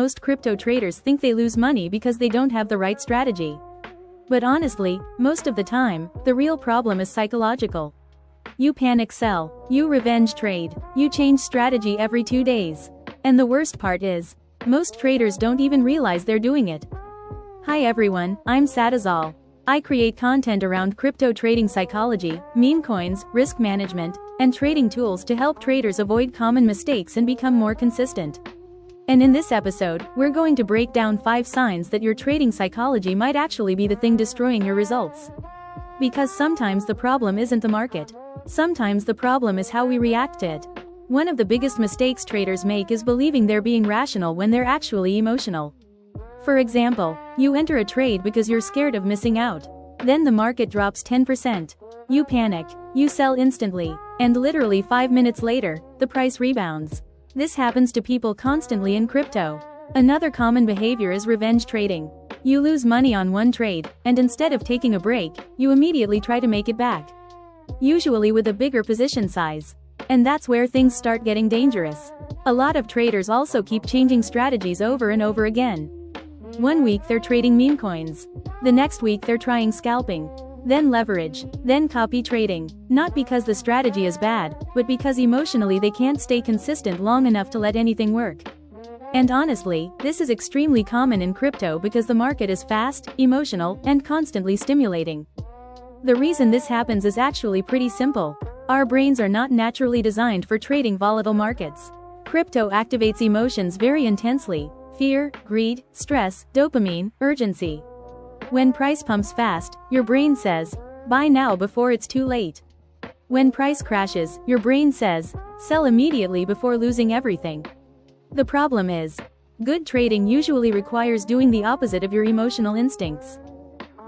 Most crypto traders think they lose money because they don't have the right strategy. But honestly, most of the time, the real problem is psychological. You panic sell, you revenge trade, you change strategy every 2 days. And the worst part is, most traders don't even realize they're doing it. Hi everyone, I'm Satosol. I create content around crypto trading psychology, meme coins, risk management, and trading tools to help traders avoid common mistakes and become more consistent. And in this episode, we're going to break down 5 signs that your trading psychology might actually be the thing destroying your results. Because sometimes the problem isn't the market. Sometimes the problem is how we react to it. One of the biggest mistakes traders make is believing they're being rational when they're actually emotional. For example, you enter a trade because you're scared of missing out. Then the market drops 10%. You panic, you sell instantly, and literally 5 minutes later, the price rebounds. This happens to people constantly in crypto. Another common behavior is revenge trading. You lose money on one trade, and instead of taking a break, you immediately try to make it back. Usually with a bigger position size. And that's where things start getting dangerous. A lot of traders also keep changing strategies over and over again. One week they're trading meme coins. The next week they're trying scalping. Then leverage, then copy trading. Not because the strategy is bad, but because emotionally they can't stay consistent long enough to let anything work. And honestly, this is extremely common in crypto because the market is fast, emotional, and constantly stimulating. The reason this happens is actually pretty simple. Our brains are not naturally designed for trading volatile markets. Crypto activates emotions very intensely: fear, greed, stress, dopamine, urgency. When price pumps fast, your brain says, buy now before it's too late. When price crashes, your brain says, sell immediately before losing everything. The problem is, good trading usually requires doing the opposite of your emotional instincts.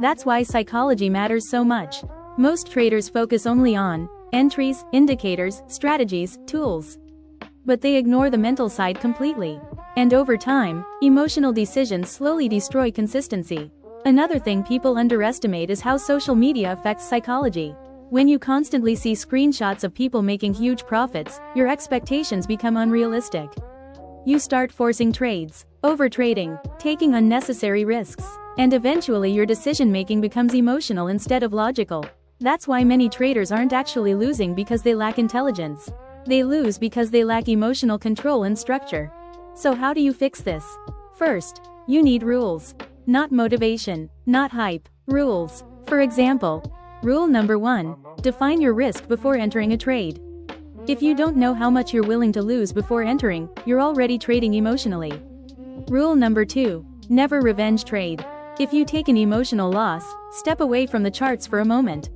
That's why psychology matters so much. Most traders focus only on entries, indicators, strategies, tools. But they ignore the mental side completely. And over time, emotional decisions slowly destroy consistency. Another thing people underestimate is how social media affects psychology. When you constantly see screenshots of people making huge profits, your expectations become unrealistic. You start forcing trades, overtrading, taking unnecessary risks, and eventually your decision-making becomes emotional instead of logical. That's why many traders aren't actually losing because they lack intelligence. They lose because they lack emotional control and structure. So how do you fix this? First, you need rules. Not motivation, not hype, rules. For example, rule number 1, define your risk before entering a trade. If you don't know how much you're willing to lose before entering, you're already trading emotionally. Rule number 2, never revenge trade. If you take an emotional loss, step away from the charts for a moment.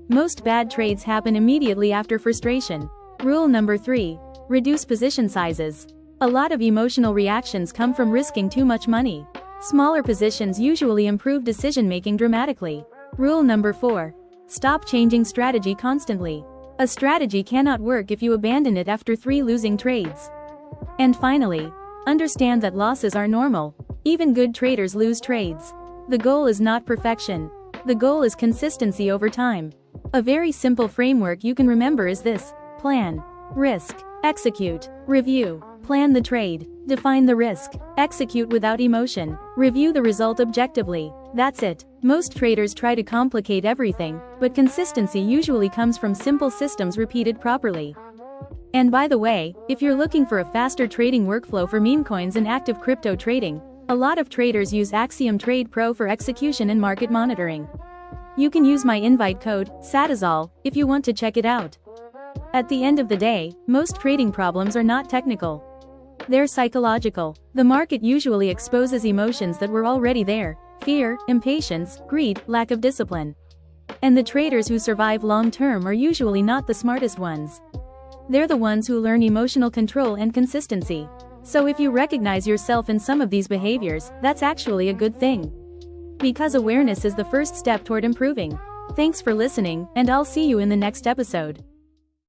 Most bad trades happen immediately after frustration. Rule number 3, reduce position sizes. A lot of emotional reactions come from risking too much money. Smaller positions usually improve decision-making dramatically. Rule number 4, stop changing strategy constantly. A strategy cannot work if you abandon it after 3 losing trades. And finally, understand that losses are normal. Even good traders lose trades. The goal is not perfection. The goal is consistency over time. A very simple framework you can remember is this: plan, risk, execute, review. Plan the trade, define the risk, execute without emotion, review the result objectively. That's it. Most traders try to complicate everything, but consistency usually comes from simple systems repeated properly. And by the way, if you're looking for a faster trading workflow for meme coins and active crypto trading, a lot of traders use Axiom Trade Pro for execution and market monitoring. You can use my invite code, Satosol, if you want to check it out. At the end of the day, most trading problems are not technical. They're psychological. The market usually exposes emotions that were already there: fear, impatience, greed, lack of discipline. And the traders who survive long-term are usually not the smartest ones. They're the ones who learn emotional control and consistency. So if you recognize yourself in some of these behaviors, that's actually a good thing. Because awareness is the first step toward improving. Thanks for listening, and I'll see you in the next episode.